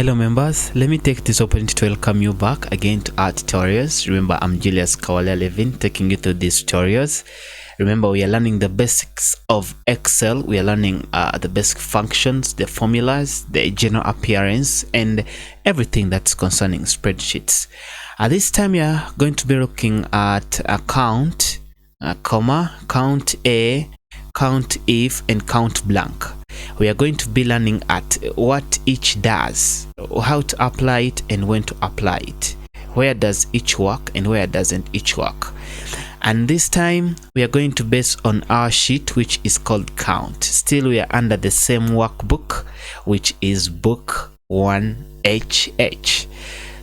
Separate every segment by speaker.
Speaker 1: Hello members, let me take this opportunity to welcome you back again to our tutorials. Remember, I'm Julius KAWALYA LEVIN taking you through these tutorials. Remember, we are learning the basics of Excel. We are learning the basic functions, the formulas, the general appearance, and everything that's concerning spreadsheets. This time we are going to be looking at a count, comma, count A, count if, and count blank. We are going to be learning at what each does, how to apply it and when to apply it, where does each work and where doesn't each work. And this time we are going to base on our sheet, which is called count. Still we are under the same workbook, which is book 1HH.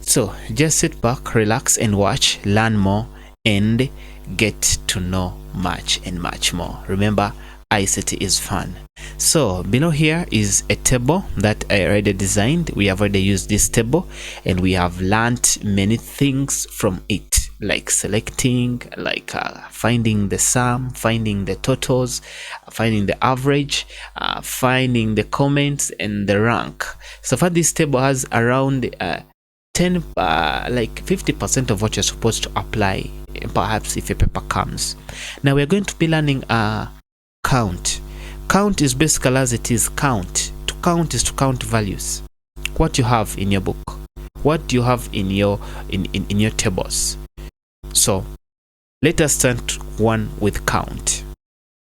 Speaker 1: So just sit back, relax and watch, learn more and get to know much and much more. Remember, ICT is fun. So below here is a table that I already designed. We have already used this table and we have learned many things from it, like selecting, like finding the sum, finding the totals, finding the average, finding the comments and the rank. So far this table has around like 50% of what you're supposed to apply, perhaps if a paper comes. Now we're going to be learning count. Count is basically as it is count. To count is to count values. What you have in your book, what you have in your tables. So let us start one with count.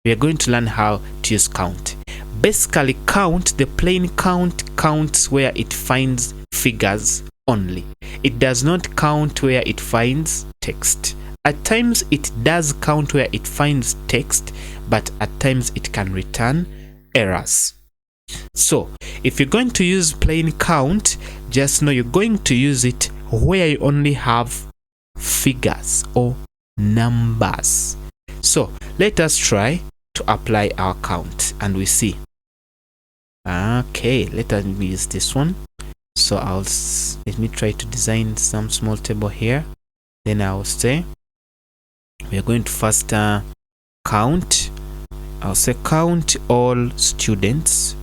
Speaker 1: We are going to learn how to use count. Basically, count, the plain count, counts where it finds figures only. It does not count where it finds text. At times it does count where it finds text, but at times it can return errors. So if you're going to use plain count, just know you're going to use it where you only have figures or numbers. So let us try to apply our count and we see. Okay, let us use this one. So let me try to design some small table here. Then I'll say we are going to first count. I'll say count all students.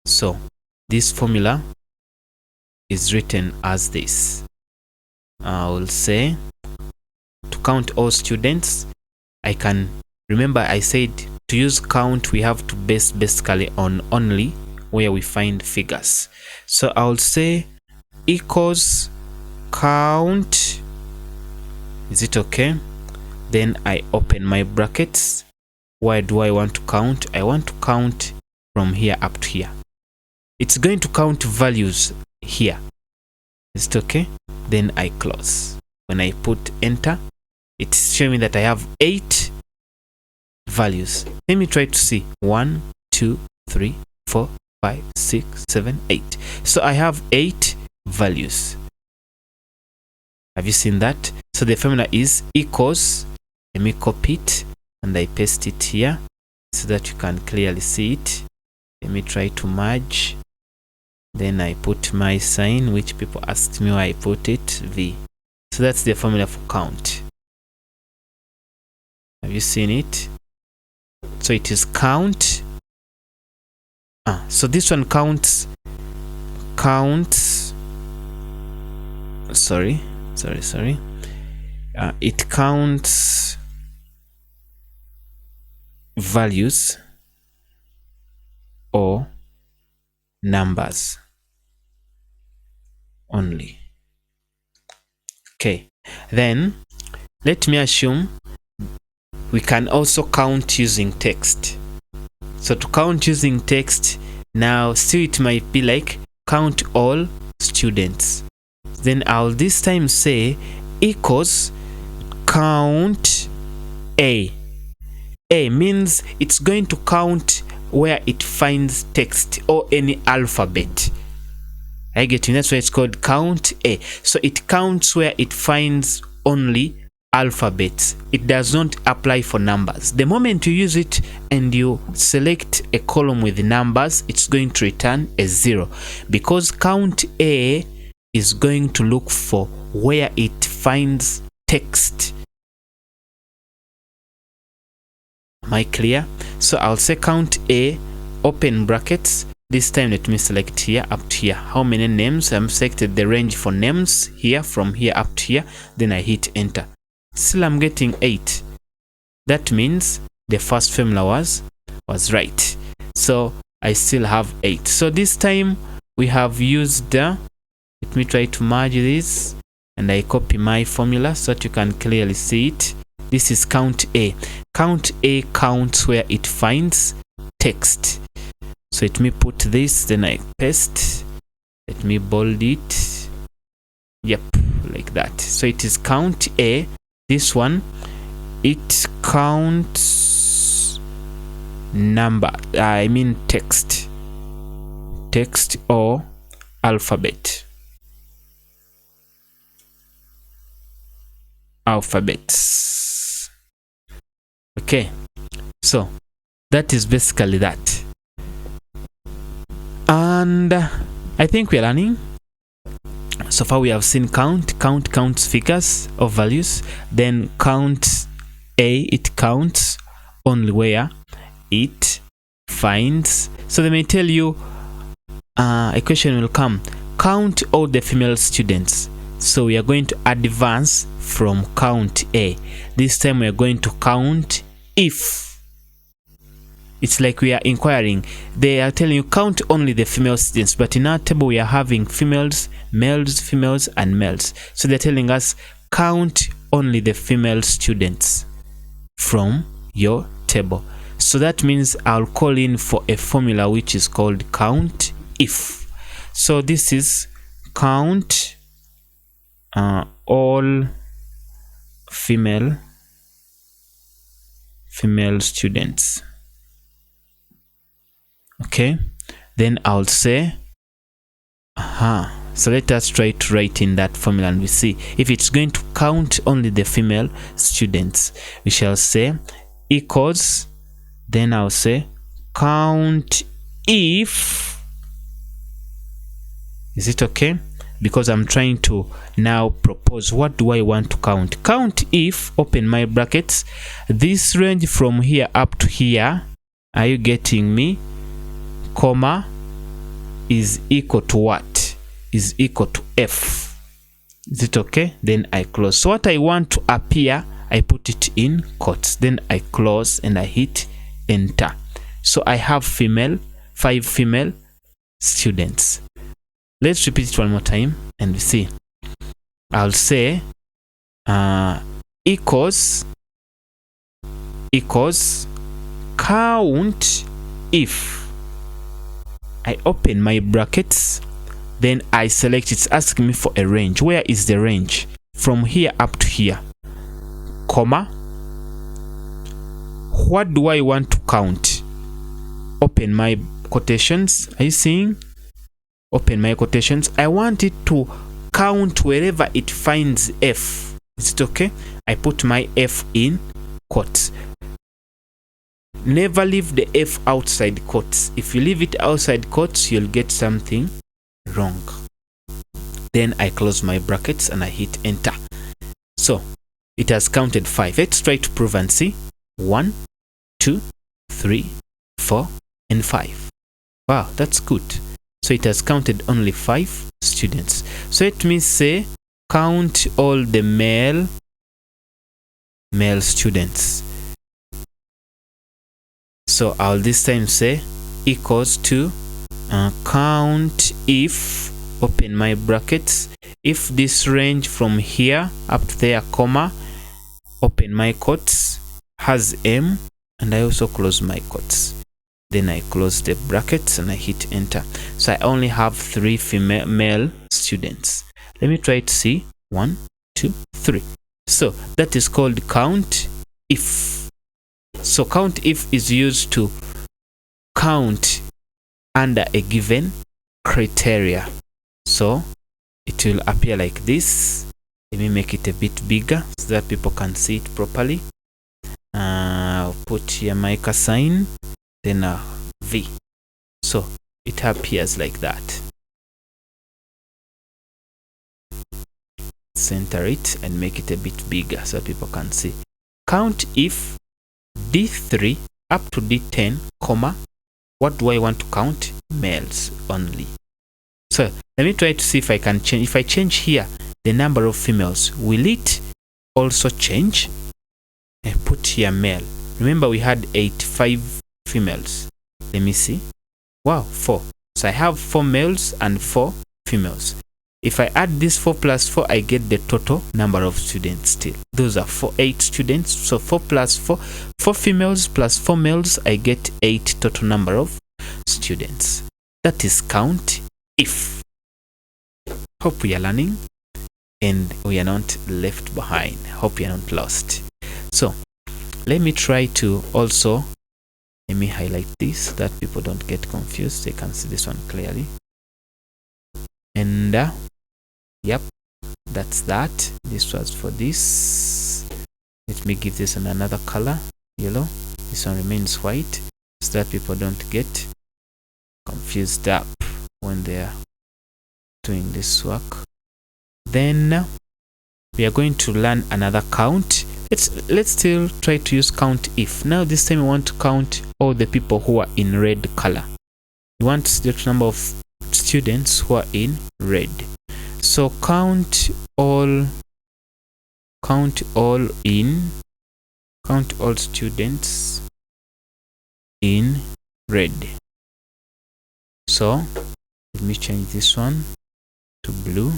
Speaker 1: So this formula is written as this. I will say to count all students, I can remember I said to use count we have to base basically on only where we find figures. So I'll say equals count. Is it okay? Then I open my brackets. Why do I want to count? I want to count from here up to here. It's going to count values here. Is it okay? Then I close. When I put enter, it's showing me that I have 8 values. Let me try to see 1, 2, 3, 4, 5, 6, 7, 8. So I have 8 values. Have you seen that? So the formula is equals, let me copy it and I paste it here so that you can clearly see it. Let me try to merge. Then I put my sign, which people asked me why I put it, V. So that's the formula for count. Have you seen it? So it is count. So this one counts. Sorry. It counts values or numbers only. Okay, then let me assume we can also count using text. So to count using text, now still it might be like count all students. Then I'll this time say equals count A. A means it's going to count where it finds text or any alphabet. I get you. That's why it's called count A. So it counts where it finds only alphabets. It does not apply for numbers. The moment you use it and you select a column with numbers, it's going to return a 0 because count A is going to look for where it finds text. Am I clear? So I'll say count A open brackets. This time let me select here up to here how many names. I'm selected the range for names here from here up to here, then I hit enter. Still I'm getting 8. That means the first formula was right, so I still have 8. So this time we have used let me try to merge this and I copy my formula so that you can clearly see it. This is count A. Count A counts where it finds text. So let me put this, then I paste. Let me bold it. Yep, like that. So it is count A. This one, it counts number, I mean text. Text or alphabet. Alphabets. Okay, so that is basically that. And I think we are learning. So far we have seen count counts figures or values. Then count A, it counts only where it finds. So they may tell you a question will come, count all the female students. So we are going to advance from count A. This time we are going to count if. It's like we are inquiring. They are telling you count only the female students, but in our table we are having females, males, females, and males. So they're telling us count only the female students from your table. So that means I'll call in for a formula which is called count if. So this is count all female students. Okay, then I'll say so let us try to write in that formula and we see if it's going to count only the female students. We shall say equals, then I'll say count if. Is it okay? Because I'm trying to now propose what do I want to count. Count if, open my brackets, this range from here up to here, are you getting me? Comma is equal to what? Is equal to F. Is it okay? Then I close. So what I want to appear, I put it in quotes. Then I close and I hit enter. So I have 5 female students. Let's repeat it one more time and we see. I'll say equals count if. I open my brackets, then I select, it's asking me for a range. Where is the range? From here up to here, comma, what do I want to count? Open my quotations. Are you seeing? Open my quotations. I want it to count wherever it finds F. Is it okay? I put my F in quotes. Never leave the F outside quotes. If you leave it outside quotes, you'll get something wrong. Then I close my brackets and I hit enter. So it has counted 5. Let's try to prove and see. 1, 2, 3, 4, and 5. Wow, that's good. So it has counted only 5 students. So let me say count all the male students. So I'll this time say equals to count if, open my brackets, if this range from here up to there, comma, open my quotes, has M, and I also close my quotes. Then I close the brackets and I hit enter. So I only have 3 male students. Let me try to see. 1, 2, 3. So that is called count if. So count if is used to count under a given criteria. So it will appear like this. Let me make it a bit bigger so that people can see it properly. I'll put here mica sign, then a V. So it appears like that. Center it and make it a bit bigger so people can see. Count if D3 up to D10, comma, What do I want to count? Males only. So let me try to see if I can change. If I change here the number of females, will it also change? And put here male. Remember we had 85 females. Let me see. Wow, 4. So I have 4 males and 4 females. If I add this 4 plus 4, I get the total number of students still. Those are 8 students. So 4 plus 4, 4 females plus 4 males, I get 8 total number of students. That is count if. Hope we are learning and we are not left behind. Hope you are not lost. So let me try to also, let me highlight this so that people don't get confused. They can see this one clearly. And yep, that's that. This was for this. Let me give this another color, yellow. This one remains white so that people don't get confused up when they are doing this work. Then we are going to learn another count. Let's still try to use count if. Now this time we want to count all the people who are in red color. We want the number of students who are in red. So count all students in red. So let me change this one to blue.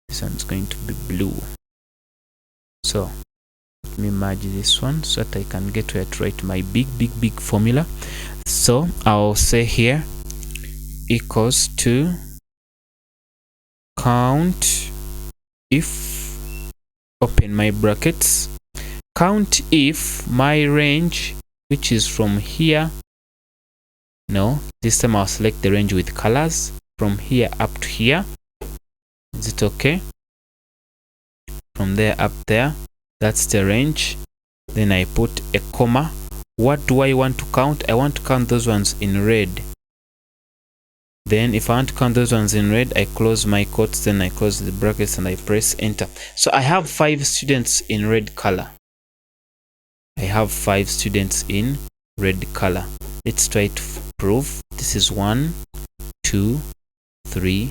Speaker 1: This one's going to be blue. So let me merge this one so that I can get where to write my big formula. So I'll say here equals to count if, open my brackets, count if my range, which is from here, no, this time I'll select the range with colors, from here up to here. Is it okay? From there up there, that's the range. Then I put a comma. What do I want to count? I want to count those ones in red. Then if I want to count those ones in red, I close my quotes, then I close the brackets and I press enter. So I have 5 students in red color. I have 5 students in red color. Let's try to prove. This is 1, 2, 3,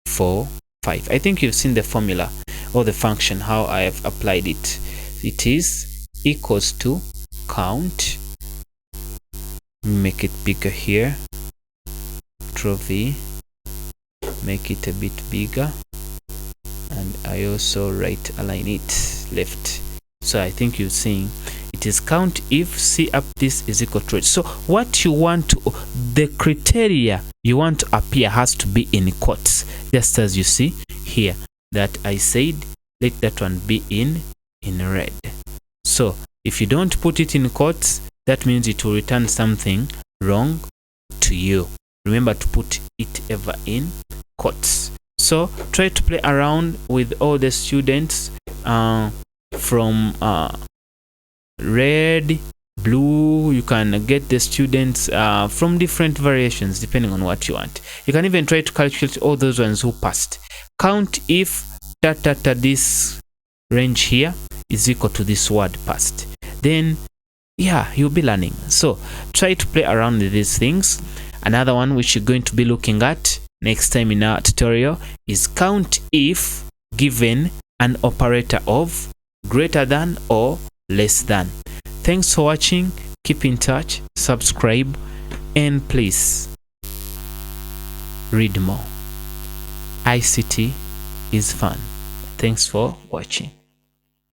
Speaker 1: 4, 5. I think you've seen the formula or the function, how I have applied it. It is equals to count. Make it bigger here. Control V, make it a bit bigger, and I also right align it left. So I think you're seeing it is count if C up this is equal to it. So what you want to, the criteria you want to appear has to be in quotes, just as you see here that I said let that one be in red. So if you don't put it in quotes, that means it will return something wrong to you. Remember to put it ever in quotes. So try to play around with all the students from red, blue. You can get the students from different variations depending on what you want. You can even try to calculate all those ones who passed. Count if this range here is equal to this word passed. Then yeah, you'll be learning. So try to play around with these things. Another one which you're going to be looking at next time in our tutorial is count if given an operator of greater than or less than. Thanks for watching. Keep in touch, subscribe, and please read more. ICT is fun. Thanks for watching.